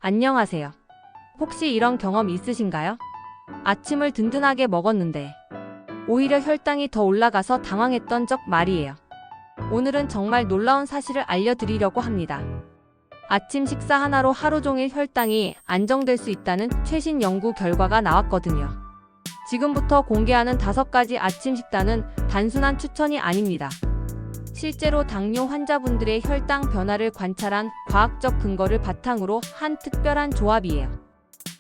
안녕하세요. 혹시 이런 경험 있으신가요? 아침을 든든하게 먹었는데 오히려 혈당이 더 올라가서 당황했던 적 말이에요. 오늘은 정말 놀라운 사실을 알려드리려고 합니다. 아침 식사 하나로 하루 종일 혈당이 안정될 수 있다는 최신 연구 결과가 나왔거든요. 지금부터 공개하는 5가지 아침 식단은 단순한 추천이 아닙니다. 실제로 당뇨 환자분들의 혈당 변화를 관찰한 과학적 근거를 바탕으로 한 특별한 조합이에요.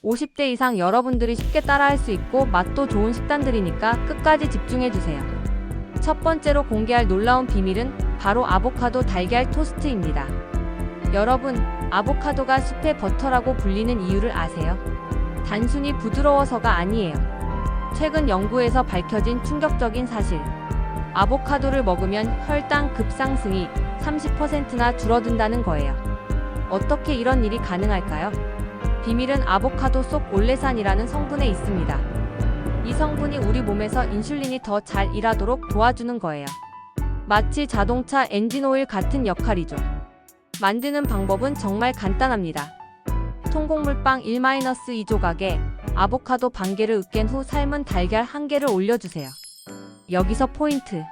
50대 이상 여러분들이 쉽게 따라할 수 있고 맛도 좋은 식단들이니까 끝까지 집중해주세요. 첫 번째로 공개할 놀라운 비밀은 바로 아보카도 달걀 토스트입니다. 여러분, 아보카도가 숲의 버터라고 불리는 이유를 아세요? 단순히 부드러워서가 아니에요. 최근 연구에서 밝혀진 충격적인 사실. 아보카도를 먹으면 혈당 급상승이 30%나 줄어든다는 거예요. 어떻게 이런 일이 가능할까요? 비밀은 아보카도 속 올레산이라는 성분에 있습니다. 이 성분이 우리 몸에서 인슐린이 더 잘 일하도록 도와주는 거예요. 마치 자동차 엔진오일 같은 역할이죠. 만드는 방법은 정말 간단합니다. 통곡물빵 1-2 조각에 아보카도 반 개를 으깬 후 삶은 달걀 1개를 올려주세요. 여기서 포인트.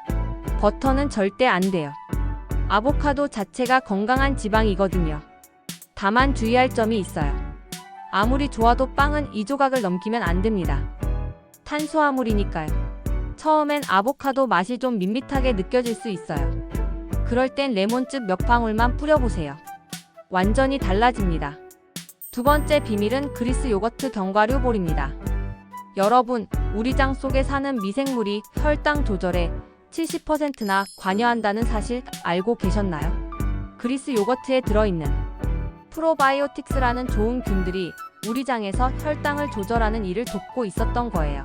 버터는 절대 안 돼요. 아보카도 자체가 건강한 지방이거든요. 다만 주의할 점이 있어요. 아무리 좋아도 빵은 2조각을 넘기면 안 됩니다. 탄수화물이니까요. 처음엔 아보카도 맛이 좀 밋밋하게 느껴질 수 있어요. 그럴 땐 레몬즙 몇 방울만 뿌려보세요. 완전히 달라집니다. 두 번째 비밀은 그리스 요거트 견과류 볼입니다. 여러분, 우리 장 속에 사는 미생물이 혈당 조절에 70%나 관여한다는 사실 알고 계셨나요? 그리스 요거트에 들어있는 프로바이오틱스라는 좋은 균들이 우리 장에서 혈당을 조절하는 일을 돕고 있었던 거예요.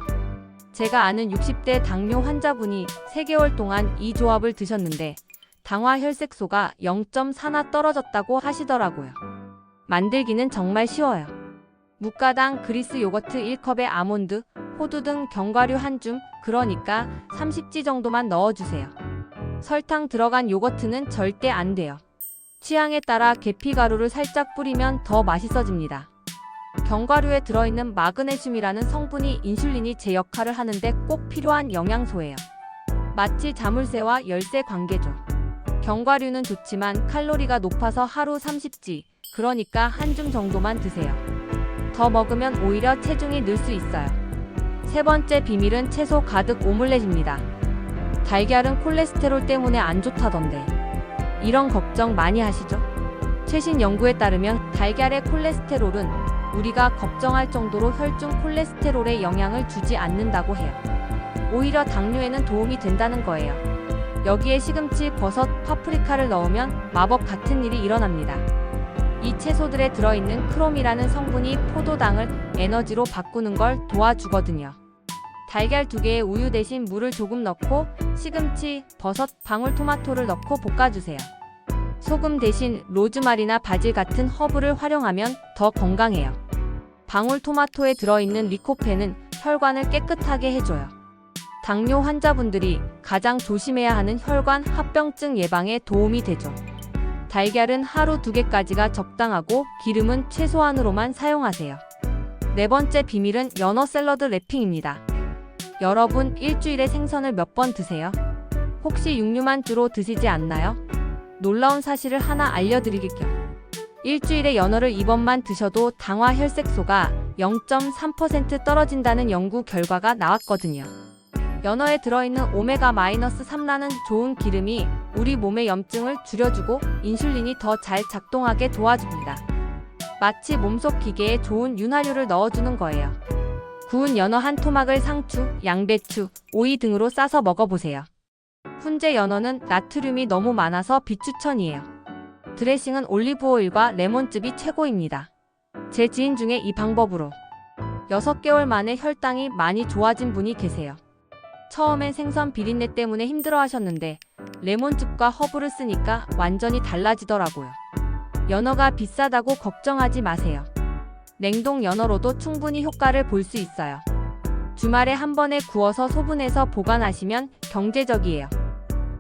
제가 아는 60대 당뇨 환자분이 3개월 동안 이 조합을 드셨는데 당화 혈색소가 0.4나 떨어졌다고 하시더라고요. 만들기는 정말 쉬워요. 무가당 그리스 요거트 1컵에 아몬드, 호두 등 견과류 한 줌, 그러니까 30지 정도만 넣어주세요. 설탕 들어간 요거트는 절대 안 돼요. 취향에 따라 계피가루를 살짝 뿌리면 더 맛있어집니다. 견과류에 들어있는 마그네슘이라는 성분이 인슐린이 제 역할을 하는데 꼭 필요한 영양소예요. 마치 자물쇠와 열쇠 관계죠. 견과류는 좋지만 칼로리가 높아서 하루 30지, 그러니까 한 줌 정도만 드세요. 더 먹으면 오히려 체중이 늘 수 있어요. 세 번째 비밀은 채소 가득 오믈렛입니다. 달걀은 콜레스테롤 때문에 안 좋다던데 이런 걱정 많이 하시죠? 최신 연구에 따르면 달걀의 콜레스테롤은 우리가 걱정할 정도로 혈중 콜레스테롤에 영향을 주지 않는다고 해요. 오히려 당뇨에는 도움이 된다는 거예요. 여기에 시금치, 버섯, 파프리카를 넣으면 마법 같은 일이 일어납니다. 이 채소들에 들어있는 크롬이라는 성분이 포도당을 에너지로 바꾸는 걸 도와주거든요. 달걀 2개에 우유 대신 물을 조금 넣고 시금치, 버섯, 방울토마토를 넣고 볶아주세요. 소금 대신 로즈마리나 바질 같은 허브를 활용하면 더 건강해요. 방울토마토에 들어있는 리코펜은 혈관을 깨끗하게 해줘요. 당뇨 환자분들이 가장 조심해야 하는 혈관 합병증 예방에 도움이 되죠. 달걀은 하루 2개까지가 적당하고 기름은 최소한으로만 사용하세요. 네 번째 비밀은 연어 샐러드 래핑입니다. 여러분, 일주일에 생선을 몇 번 드세요? 혹시 육류만 주로 드시지 않나요? 놀라운 사실을 하나 알려드릴게요. 일주일에 연어를 2번만 드셔도 당화 혈색소가 0.3% 떨어진다는 연구 결과가 나왔거든요. 연어에 들어있는 오메가-3라는 좋은 기름이 우리 몸의 염증을 줄여주고 인슐린이 더 잘 작동하게 도와줍니다. 마치 몸속 기계에 좋은 윤활유를 넣어주는 거예요. 구운 연어 한 토막을 상추, 양배추, 오이 등으로 싸서 먹어보세요. 훈제 연어는 나트륨이 너무 많아서 비추천이에요. 드레싱은 올리브오일과 레몬즙이 최고입니다. 제 지인 중에 이 방법으로 6개월 만에 혈당이 많이 좋아진 분이 계세요. 처음엔 생선 비린내 때문에 힘들어하셨는데 레몬즙과 허브를 쓰니까 완전히 달라지더라고요. 연어가 비싸다고 걱정하지 마세요. 냉동 연어로도 충분히 효과를 볼 수 있어요. 주말에 한 번에 구워서 소분해서 보관하시면 경제적이에요.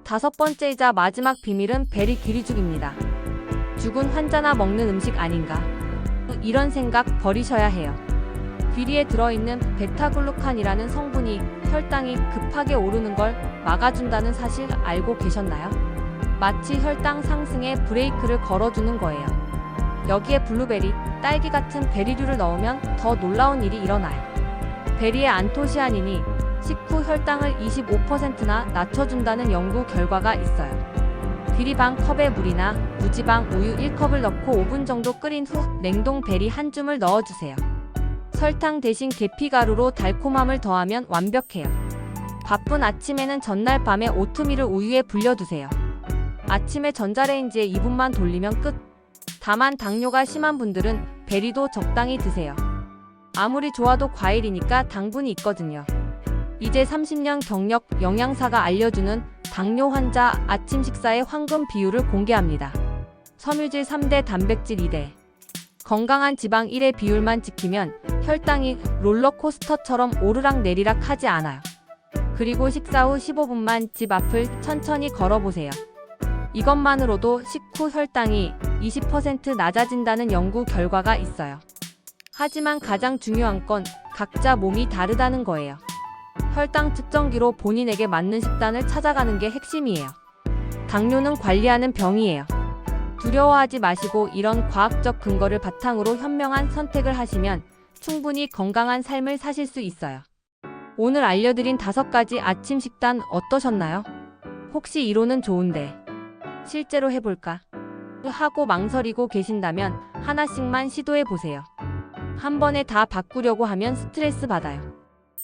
5번째이자 마지막 비밀은 베리 귀리죽입니다. 죽은 환자나 먹는 음식 아닌가? 이런 생각 버리셔야 해요. 귀리에 들어있는 베타글루칸이라는 성분이 혈당이 급하게 오르는 걸 막아준다는 사실 알고 계셨나요? 마치 혈당 상승에 브레이크를 걸어주는 거예요. 여기에 블루베리, 딸기 같은 베리류를 넣으면 더 놀라운 일이 일어나요. 베리의 안토시아닌이 식후 혈당을 25%나 낮춰준다는 연구 결과가 있어요. 귀리 반 컵에 물이나 무지방 우유 1컵을 넣고 5분 정도 끓인 후 냉동 베리 한 줌을 넣어주세요. 설탕 대신 계피가루로 달콤함을 더하면 완벽해요. 바쁜 아침에는 전날 밤에 오트밀을 우유에 불려두세요. 아침에 전자레인지에 2분만 돌리면 끝. 다만 당뇨가 심한 분들은 베리도 적당히 드세요. 아무리 좋아도 과일이니까 당분이 있거든요. 이제 30년 경력 영양사가 알려주는 당뇨 환자 아침 식사의 황금 비율을 공개합니다. 섬유질 3대, 단백질 2대. 건강한 지방 1의 비율만 지키면 혈당이 롤러코스터처럼 오르락내리락 하지 않아요. 그리고 식사 후 15분만 집 앞을 천천히 걸어보세요. 이것만으로도 식후 혈당이 20% 낮아진다는 연구 결과가 있어요. 하지만 가장 중요한 건 각자 몸이 다르다는 거예요. 혈당 측정기로 본인에게 맞는 식단을 찾아가는 게 핵심이에요. 당뇨는 관리하는 병이에요. 두려워하지 마시고 이런 과학적 근거를 바탕으로 현명한 선택을 하시면 충분히 건강한 삶을 사실 수 있어요. 오늘 알려드린 5가지 아침 식단 어떠셨나요? 혹시 이론은 좋은데 실제로 해볼까? 하고 망설이고 계신다면 하나씩만 시도해보세요. 한 번에 다 바꾸려고 하면 스트레스 받아요.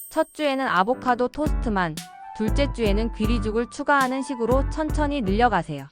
첫 주에는 아보카도 토스트만, 둘째 주에는 귀리죽을 추가하는 식으로 천천히 늘려가세요.